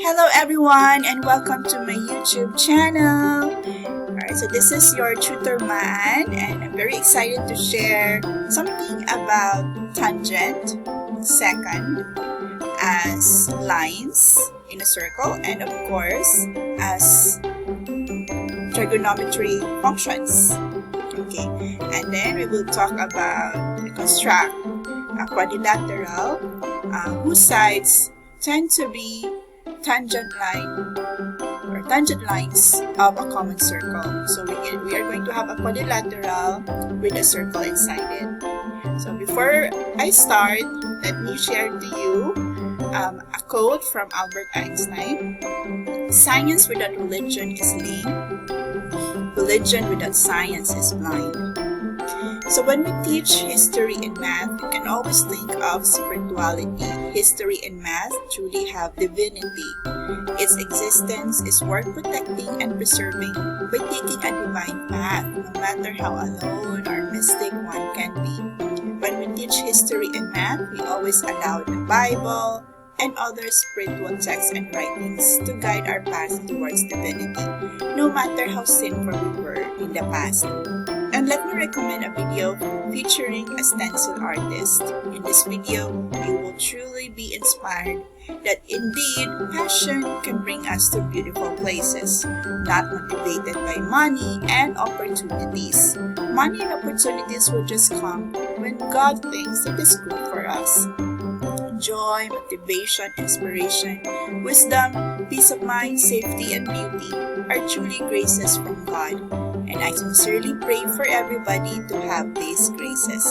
Hello everyone and welcome to my YouTube channel. Alright, so this is your Tutor Maan and I'm very excited to share something about tangent, secant, as lines in a circle, and of course as trigonometry functions. Okay, and then we will talk about construct a quadrilateral whose sides tend to be tangent lines of a common circle. So we are going to have a quadrilateral with a circle inside it. So before I start, let me share to you a quote from Albert Einstein. Science without religion is lame. Religion without science is blind. So when we teach history and math, we can always think of spirituality. History and math truly have divinity. Its existence is worth protecting and preserving by taking a divine path, no matter how alone or mystic one can be. When we teach history and math, we always allow the Bible and other spiritual texts and writings to guide our path towards divinity, no matter how sinful we were in the past. And let me recommend a video featuring a stencil artist. In this video, you will truly be inspired that indeed passion can bring us to beautiful places, not motivated by money and opportunities. Money and opportunities will just come when God thinks it is good for us. Joy, motivation, inspiration, wisdom, peace of mind, safety, and beauty are truly graces from God. And I sincerely pray for everybody to have these graces.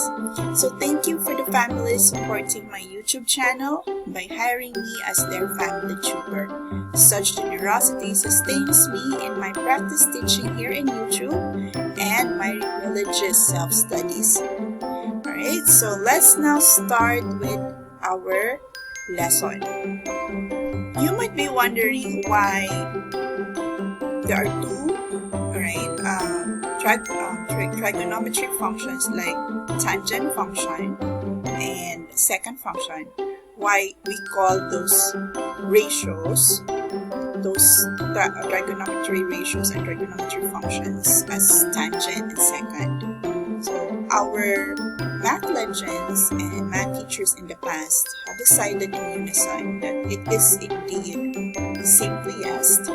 So thank you for the families supporting my YouTube channel by hiring me as their family tutor. Such generosity sustains me in my practice teaching here in YouTube and my religious self-studies. Alright, so let's now start with our lesson. You might be wondering why there are two trigonometry functions like tangent function and secant function. Why we call those ratios, those trigonometry ratios and trigonometry functions as tangent and secant. So our math legends and math teachers in the past have decided in unison that it is indeed the simplest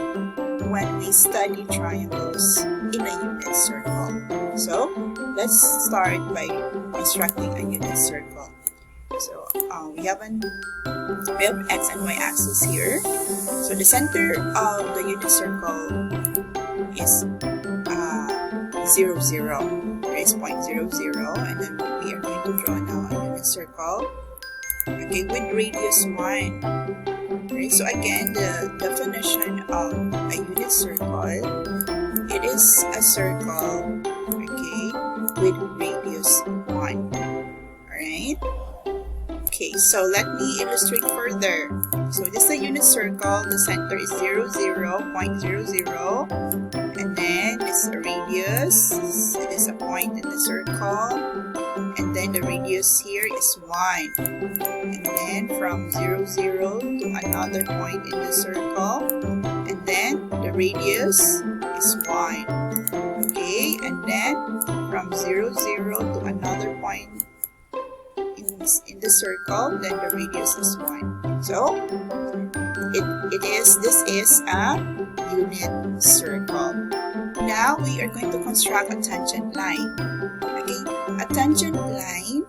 when we study triangles in a unit circle. So let's start by constructing a unit circle. So we have x and y axis here. So the center of the unit circle is 0, 0. There is point 0, 0, and then we are going to draw now a unit circle. Okay, with radius 1. Okay, so again, the definition of a unit circle, it is a circle, okay, with radius 1. Alright? Okay, so let me illustrate further. So this is a unit circle, the center is 0, 0, point 0, 0, and then this is a radius, it is a point in the circle, and then the radius here is 1. And then from 0, 0 to another point in the circle, and then the radius is 1. Okay, and then from 0, 0 to another point in the circle, then the radius is 1. So this is a unit circle. Now we are going to construct a tangent line. Okay, a tangent line.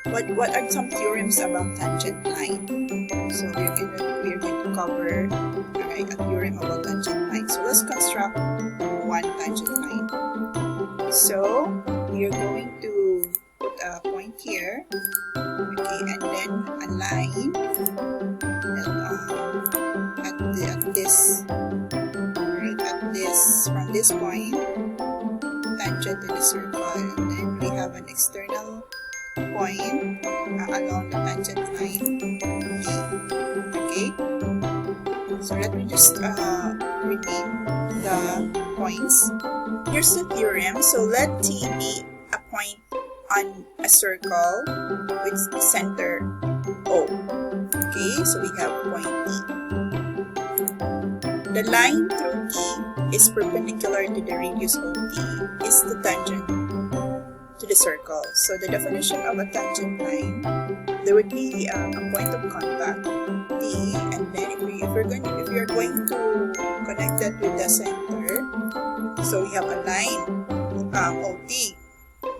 What are some theorems about tangent line? So we're going to cover a theorem about tangent line. So let's construct one tangent line. So we are going to put a point here, okay, and then a line from this point, tangent to the circle, and then we have an external point along the tangent line. Okay, so let me just rename the points. Here's the theorem. So let T be a point on a circle with the center O. Okay, so we have point E. the line through T is perpendicular to the radius OT is the tangent to the circle. So the definition of a tangent line, there would be a point of contact T, and then if you're going to connect that with the center, so we have a line OT.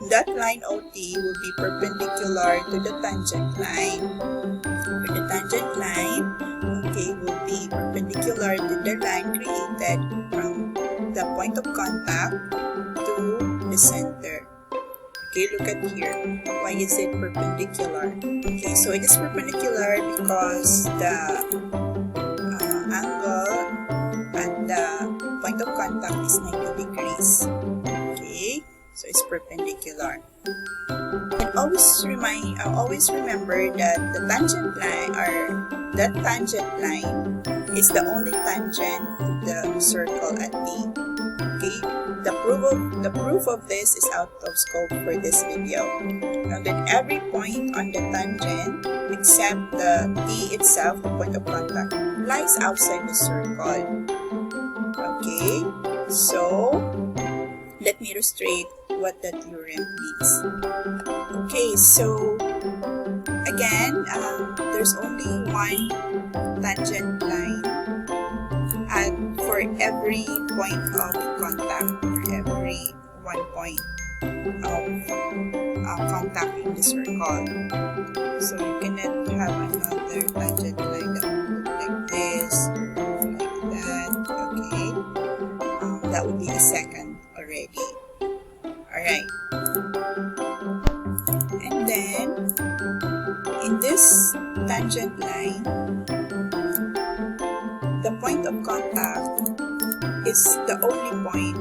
That line OT will be perpendicular to the tangent line. For the tangent line, okay, will be perpendicular to the line created from the point of contact to the center. Okay, look at here. Why is it perpendicular? Okay, so it is perpendicular because the angle at the point of contact is 90 degrees. Okay, so it's perpendicular. And always remember that the tangent line, or that tangent line, is the only tangent to the circle at T. Okay, the proof of this is out of scope for this video. Now then, every point on the tangent except the T itself, the point of contact, lies outside the circle. Okay, so let me illustrate what the theorem means. Okay, so again, there's only one tangent line for every point of contact, for every 1 point of contact in the circle. So you cannot have another tangent line that would look like this, or like that. Okay, that would be a secant already. Alright, and then in this tangent line, the point of contact is the only point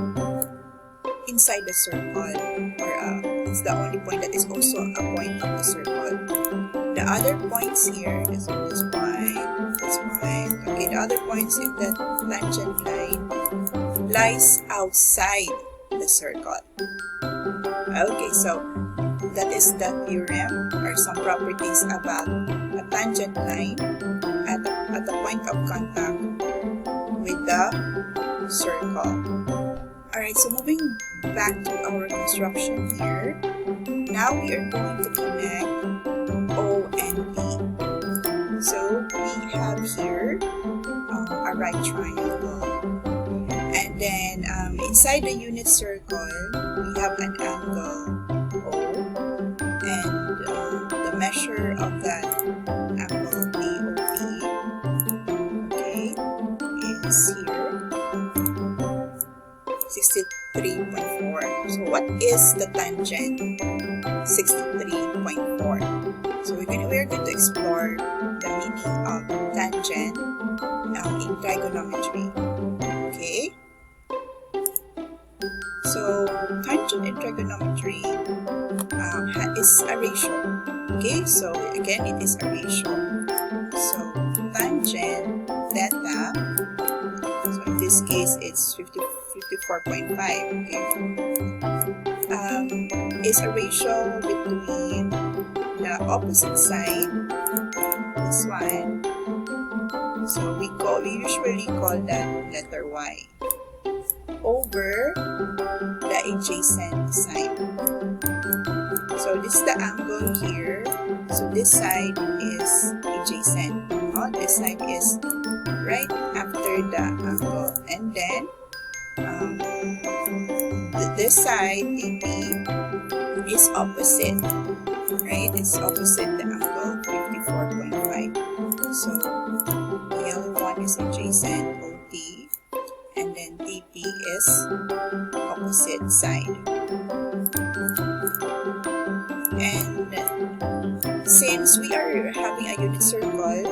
inside the circle, or it's the only point that is also a point of the circle. The other points here, this one, okay, the other points in the tangent line lies outside the circle. Okay, so that is the theorem, or some properties about a tangent line at the point of contact with the circle. Alright, so moving back to our construction here, now we are going to connect O and P. So we have here a right triangle, and then inside the unit circle we have an angle O, and the measure of that angle AOP, okay, is here 63.4. So what is the tangent 63.4? So we're going to explore the meaning of tangent in trigonometry. Okay, so tangent in trigonometry is a ratio. Okay, so again it is a ratio. So tangent theta, so in this case it's 54.5, okay, is a ratio between the opposite side, this one, so we usually call that letter Y, over the adjacent side. So this is the angle here, so this side is adjacent, this side is right after the angle, and then this side AP is opposite, right? It's opposite the angle 54.5. So the yellow one is adjacent OT, and then TP is opposite side. And since we are having a unit circle,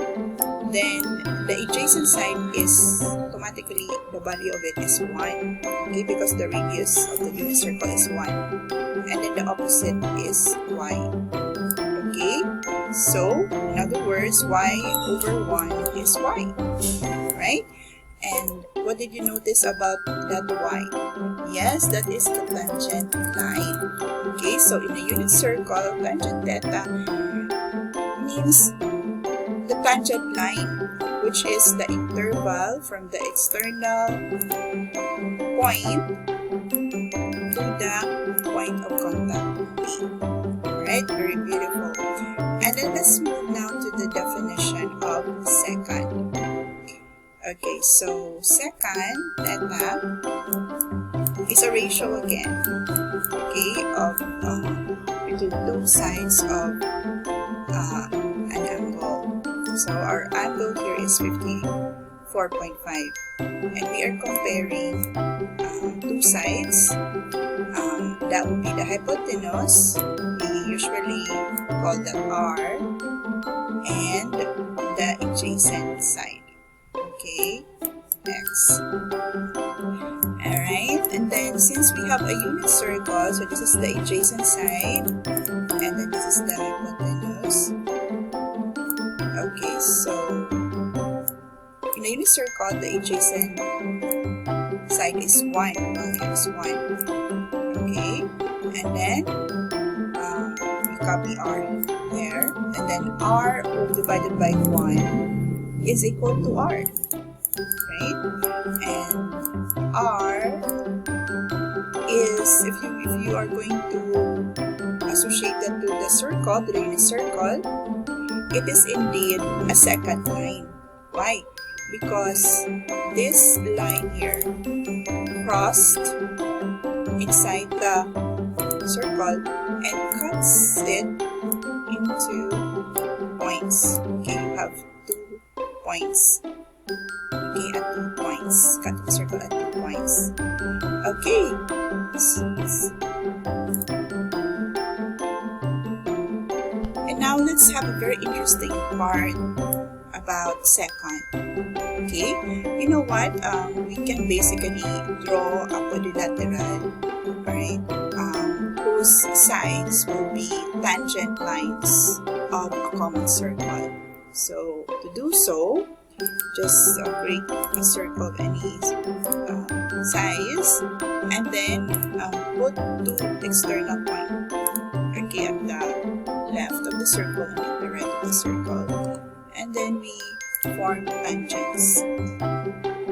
then the adjacent side is automatically, the value of it is 1, okay, because the radius of the unit circle is 1, and then the opposite is y. Okay, so in other words, y over 1 is y, right? And what did you notice about that y? Yes, that is the tangent line. Okay, so in a unit circle, tangent theta means the tangent line which is the interval from the external point to the point of contact P. Alright, very beautiful. And then let's move now to the definition of secant. Okay, so secant theta is a ratio again, okay, of between two sides of an angle. So our angle here is 54.5, and we are comparing two sides. That would be the hypotenuse, we usually call that R, and the adjacent side. Okay, X. Alright, and then since we have a unit circle, so this is the adjacent side, and then this is the hypotenuse. Okay, so in a unit circle, the adjacent side is 1, value is 1. Okay, and then we copy R there, and then R divided by 1 is equal to R. Right? And R is, if you are going to associate that to the circle, to the unit circle, it is indeed a secant line. Why? Because this line here crossed inside the circle and cuts it into points. Okay, you have 2 points. Okay, at 2 points. Cut the circle at 2 points. Okay. And now let's have a very interesting part about secant. Okay, you know what? We can basically draw a quadrilateral, right? Whose sides will be tangent lines of a common circle. So to do so, just create a circle of any size, and then put 2 external points. Okay, at the left of the circle and at the right of the circle, and then we form tangents.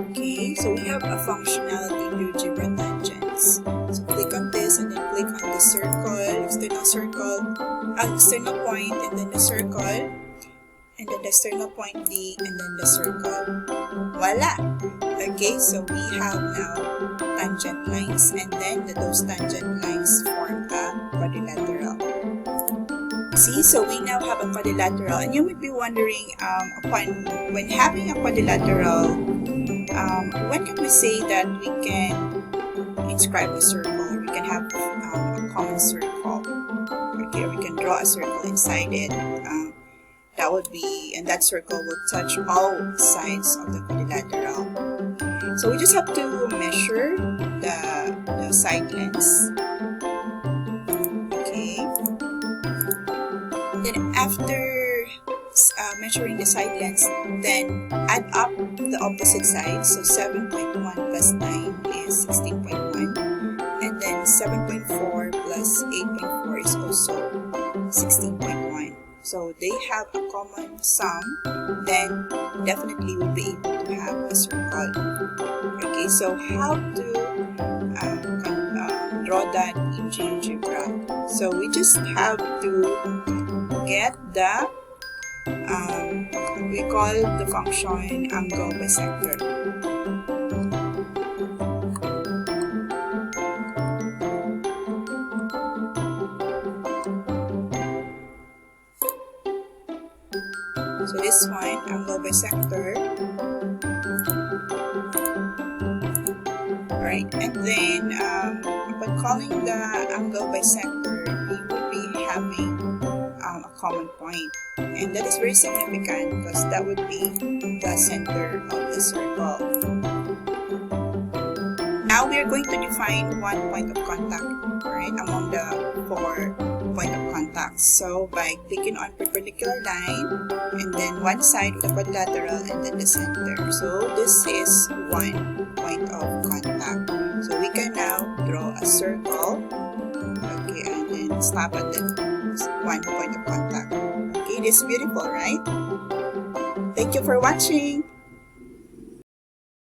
Okay, so we have a functionality in GeoGebra tangents. So click on this and then click on the circle, external point, and then the circle, and then the external point D, and then the circle. Voila! Okay, so we have now tangent lines, and then those tangent lines form a quadrilateral. See, so we now have a quadrilateral, and you would be wondering, when having a quadrilateral, when can we say that we can inscribe a circle? We can have a common circle. Okay, we can draw a circle inside it. That would be, and that circle will touch all sides of the quadrilateral. So we just have to measure the side lengths. Then after measuring the side lengths, then add up the opposite sides. So 7.1 plus 9 is 16.1. And then 7.4 plus 8.4 is also 16.1. So they have a common sum, then definitely we'll be able to have a circle. Okay, so how to draw that in GeoGebra? So we just have to get the we call the function angle bisector. So this one, angle bisector. Alright, and then upon calling the angle bisector, we will be having a common point, and that is very significant because that would be the center of the circle. Now we are going to define one point of contact, right, among the 4 point of contacts. So by clicking on perpendicular line, and then one side with the quadrilateral, and then the center. So this is one point of contact. So we can now draw a circle, okay, and then stop at the one point of contact. Okay, this is beautiful, right? Thank you for watching.